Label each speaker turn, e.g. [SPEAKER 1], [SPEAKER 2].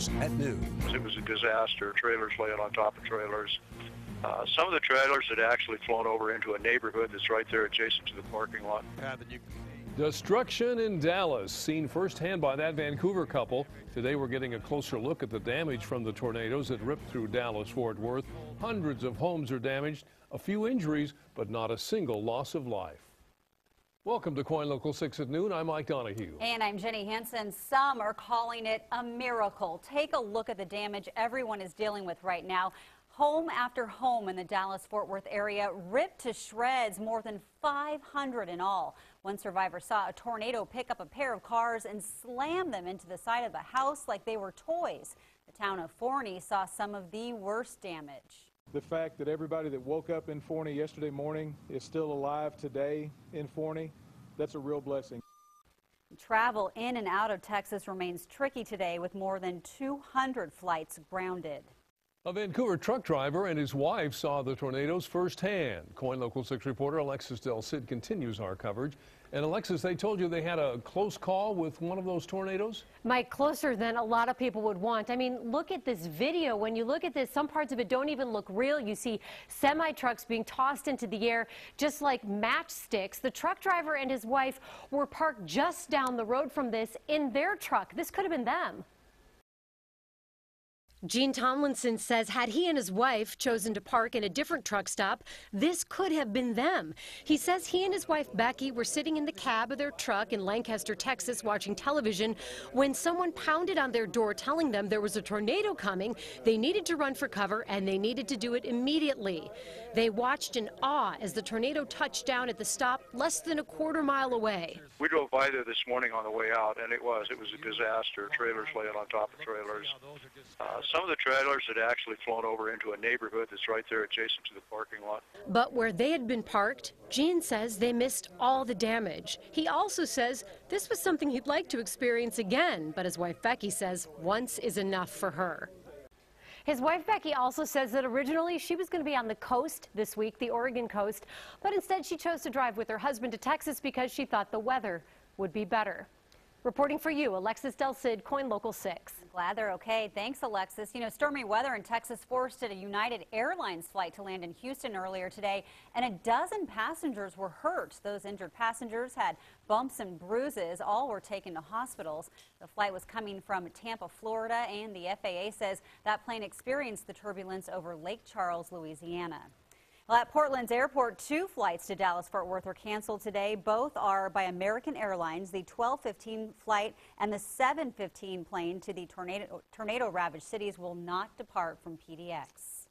[SPEAKER 1] news at noon.
[SPEAKER 2] It was a disaster. Trailers laying on top of trailers. Some of the trailers had actually flown over into a neighborhood that's right there adjacent to the parking lot.
[SPEAKER 3] Destruction in Dallas, seen firsthand by that Vancouver couple. Today we're getting a closer look at the damage from the tornadoes that ripped through Dallas-Fort Worth. Hundreds of homes are damaged, a few injuries, but not a single loss of life. Welcome to KOIN Local 6 at noon. I'm Mike Donahue.
[SPEAKER 4] And I'm Jenny Hansen. Some are calling it a miracle. Take a look at the damage everyone is dealing with right now. Home after home in the Dallas-Fort Worth area ripped to shreds, more than 500 in all. One survivor saw a tornado pick up a pair of cars and slam them into the side of the house like they were toys. The town of Forney saw some of the worst damage.
[SPEAKER 5] The fact that everybody that woke up in Forney yesterday morning is still alive today in Forney, that's a real blessing.
[SPEAKER 4] Travel in and out of Texas remains tricky today with more than 200 flights grounded.
[SPEAKER 3] A Vancouver truck driver and his wife saw the tornadoes firsthand. KOIN Local 6 reporter Alexis Del Cid continues our coverage. And Alexis, they told you they had a close call with one of those tornadoes?
[SPEAKER 6] Mike, closer than a lot of people would want. I mean, look at this video. When you look at this, some parts of it don't even look real. You see semi-trucks being tossed into the air just like matchsticks. The truck driver and his wife were parked just down the road from this in their truck. This could have been them. Gene Tomlinson says had he and his wife chosen to park in a different truck stop, this could have been them. He says he and his wife Becky were sitting in the cab of their truck in Lancaster, Texas, watching television when someone pounded on their door telling them there was a tornado coming. They needed to run for cover and they needed to do it immediately. They watched in awe as the tornado touched down at the stop less than a quarter-mile away.
[SPEAKER 2] We drove by there this morning on the way out, and it was a disaster. Trailers laying on top of trailers. Some of the trailers had actually flown over into a neighborhood that's right there adjacent to the parking lot.
[SPEAKER 6] But where they had been parked, Gene says they missed all the damage. He also says this was something he'd like to experience again, but his wife Becky says once is enough for her. His wife Becky also says that originally she was going to be on the coast this week, the Oregon coast, but instead she chose to drive with her husband to Texas because she thought the weather would be better. Reporting for you, Alexis Del Cid, KOIN Local 6.
[SPEAKER 4] Glad they're okay. Thanks, Alexis. You know, stormy weather in Texas forced a United Airlines flight to land in Houston earlier today, and a dozen passengers were hurt. Those injured passengers had bumps and bruises. All were taken to hospitals. The flight was coming from Tampa, Florida, and the FAA says that plane experienced the turbulence over Lake Charles, Louisiana. Well, at Portland's airport, 2 flights to Dallas-Fort Worth were canceled today. Both are by American Airlines. The 12:15 flight and the 7:15 plane to the tornado-ravaged cities will not depart from PDX.